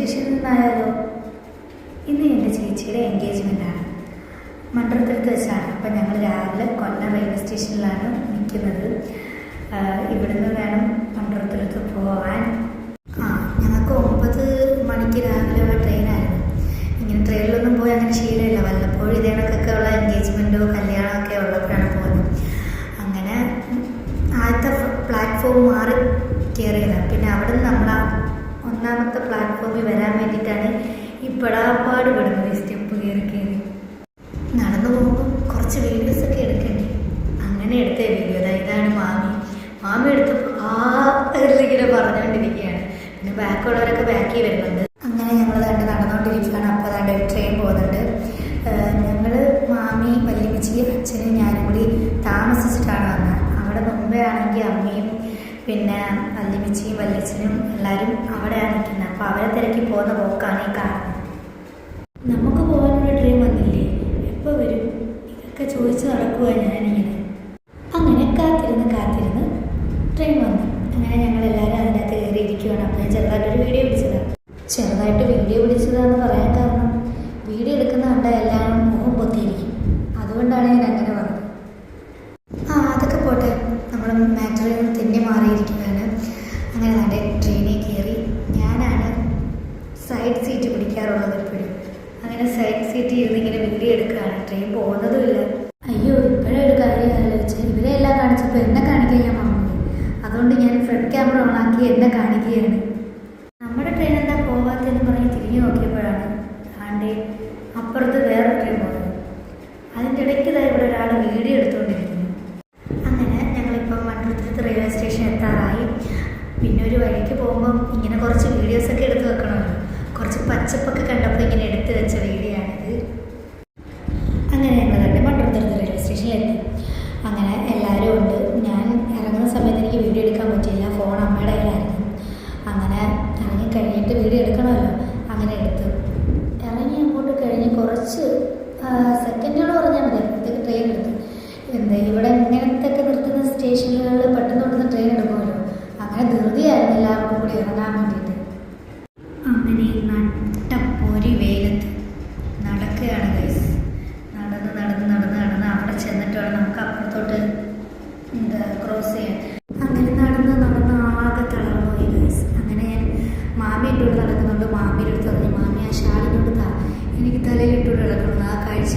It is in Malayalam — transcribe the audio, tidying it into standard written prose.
സ്റ്റേഷനിൽ നിന്നായാലോ? ഇന്ന് എൻ്റെ ചേച്ചിയുടെ എൻഗേജ്മെൻ്റാണ്, മണ്ഡലത്തിലത്ത് വെച്ചാണ്. അപ്പം ഞങ്ങൾ രാവിലെ കൊല്ലം റെയിൽവേ സ്റ്റേഷനിലാണ് നിൽക്കുന്നത്. ഇവിടുന്ന് വേണം മണ്ഡലത്തിലത്ത് പോകാൻ. ഞങ്ങൾക്ക് 9 മണിക്ക് രാവിലെയുള്ള ട്രെയിനായിരുന്നു. ഇങ്ങനെ ട്രെയിനിലൊന്നും പോയി അങ്ങനെ ശീലമില്ല. വല്ലപ്പോഴും ഇതേ കണക്കൊക്കെ ഉള്ള എൻഗേജ്മെൻറ്റോ കല്യാണമോ ഒക്കെ ഉള്ളപ്പോഴാണ് പോകുന്നത്. അങ്ങനെ ആദ്യത്തെ പ്ലാറ്റ്ഫോം മാറി കയറിയതാണ്. പിന്നെ അവിടെ നിന്ന് നമ്മൾ ഒന്നാമത്തെ പ്ലാറ്റ്ഫോമിൽ വരാൻ വേണ്ടിയിട്ടാണ് ഈ പെടാപ്പാട് പെടുന്നത്. സ്റ്റെപ്പ് കയറി നടന്നു പോകുമ്പോൾ കുറച്ച് വീഡിയോസൊക്കെ എടുക്കണ്ടേ, അങ്ങനെ എടുത്ത വീഡിയോ. ഇതാണ് മാമി എടുത്തപ്പോൾ ഇങ്ങനെ പറഞ്ഞുകൊണ്ടിരിക്കുകയാണ്. പിന്നെ ബാക്കുള്ളവരൊക്കെ ബാക്കിൽ വരുന്നുണ്ട്. അങ്ങനെ ഞങ്ങൾ നടന്നുകൊണ്ടിരിക്കുകയാണ്. അപ്പോൾ ട്രെയിൻ പോകുന്നുണ്ട്. ഞങ്ങൾ മാമി, വല്യമ്മച്ചി, അച്ഛനും ഞാനും കൂടി താമസിച്ചിട്ടാണ് വന്നത്. അവിടെ മുമ്പേ ആണെങ്കിൽ അമ്മയും പിന്നെ വല്യമ്മച്ചിയും വല്യച്ഛനും എല്ലാവരും അവിടെയാണ് നിൽക്കുന്നത്. അപ്പോൾ അവരെ തിരക്കി പോകുന്ന പോക്കാണ് ഈ കാണുന്നത്. നമുക്ക് പോകാനുള്ള ട്രെയിൻ വന്നില്ലേ, എപ്പോൾ വരും, ഇതൊക്കെ ചോദിച്ച് നടക്കുക ഞാനിങ്ങനെ. അങ്ങനെ കാത്തിരുന്ന് ട്രെയിൻ വന്നു. അങ്ങനെ ഞങ്ങളെല്ലാവരും അതിനകത്ത് കയറിയിരിക്കുകയാണ്. അപ്പോൾ ഞാൻ ചെറുതായിട്ട് വീഡിയോ പിടിച്ചതാണെന്ന് പറയാൻ കാരണം വീഡിയോ എടുക്കുന്ന കണ്ട എല്ലാവരും മുഖം പൊത്തിയിരിക്കും. അതുകൊണ്ടാണ് ഞാൻ അങ്ങനെ പറഞ്ഞത്. അതൊക്കെ പോട്ടെ, നമ്മൾ മാറ്ററിൽ നിന്ന് തെന്നി മാറിയിരിക്കുകയാണ്. അങ്ങനെ നല്ല ട്രെയിനിൽ കയറി. ഞാനാണ് സൈഡ് സീറ്റ് പിടിക്കാറുള്ളത് എപ്പോഴും. അങ്ങനെ സൈഡ് സീറ്റ് ഇരുന്ന് ഇങ്ങനെ വീഡിയോ എടുക്കുകയാണ്. ട്രെയിൻ പോകുന്നതുമില്ല. അയ്യോ, ഇപ്പോഴേ ഒരു കാര്യം ആലോചിച്ച് ഇവരെ എല്ലാം കാണിച്ചപ്പോൾ എന്നെ കാണിക്കാൻ ഞാൻ മറന്നു. അതുകൊണ്ട് ഞാൻ ഫ്രണ്ട് ക്യാമറ ഓണാക്കി എന്നെ കാണിക്കുകയാണ്. നമ്മുടെ ട്രെയിൻ എന്താ പോകാത്തതെന്ന് പറഞ്ഞ് തിരിഞ്ഞു നോക്കിയപ്പോഴാണ് അപ്പുറത്ത് വേറെ ട്രെയിൻ പോകുന്നത്. അതിൻ്റെ ഇടയ്ക്ക് ഇവിടെ ഒരാൾ വീഡിയോ എടുത്തുകൊണ്ടിരിക്കുന്നു. അങ്ങനെ ഞങ്ങളിപ്പം മണ്ഡലത്തിലത്ത് റെയിൽവേ സ്റ്റേഷൻ എത്താറായി. പിന്നെ ഒരു വഴിക്ക് പോകുമ്പം ഇങ്ങനെ കുറച്ച് വീഡിയോസൊക്കെ എടുത്ത് വെക്കണമല്ലോ. കുറച്ച് പച്ചപ്പൊക്കെ കണ്ടപ്പോൾ ഇങ്ങനെ എടുത്ത് വെച്ച വീഡിയോ ആണിത്. അങ്ങനെ ഞങ്ങൾ മണ്ഡലത്തിലത്ത് റെയിൽവേ സ്റ്റേഷനിലെത്തി. അങ്ങനെ എല്ലാവരും ഉണ്ട്. ഞാൻ ഇറങ്ങുന്ന സമയത്ത് എനിക്ക് വീഡിയോ എടുക്കാൻ പറ്റിയില്ല, ഫോൺ അമ്മയുടെ കയ്യിലായിരുന്നു. അങ്ങനെ ഇറങ്ങി കഴിഞ്ഞിട്ട് വീഡിയോ എടുക്കണമല്ലോ, അങ്ങനെ എടുത്തു. ഇറങ്ങി അങ്ങോട്ട് കഴിഞ്ഞ് കുറച്ച് സെക്കൻഡുകൾ പറഞ്ഞാൽ മതി, അപ്പോഴത്തേക്ക് ട്രെയിൻ എടുത്തു. ഇവിടെ ഇങ്ങനത്തെ നിർത്തുന്ന സ്റ്റേഷനുകളിൽ പെട്ടെന്ന് പെട്ടെന്ന് ട്രെയിൻ എടുക്കുമല്ലോ. അങ്ങനെ ധൃതിയായിരുന്നു എല്ലാവർക്കും കൂടി ഇറങ്ങാൻ വേണ്ടിയിട്ട്. അങ്ങനെ നട്ടപ്പൊരി വെയിലത്ത് നടക്കുകയാണ് ഗൈസ്. നടന്ന് അവിടെ ചെന്നിട്ട് വേണം നമുക്ക് അപ്പുറത്തോട്ട് ക്രോസ് ചെയ്യാൻ. അങ്ങനെ നടന്ന് ആകെ തളർന്നു പോയി ഗൈസ്. അങ്ങനെ ഞാൻ മാമിയുടെ കൂടെ നടക്കുന്നുണ്ട്. മാമിയുടെ അടുത്ത് പറഞ്ഞു, മാമി ആ ഷാളിനോട് എനിക്ക് തലയിലിട്ടോട് കിടക്കണം. ആ കാഴ്ച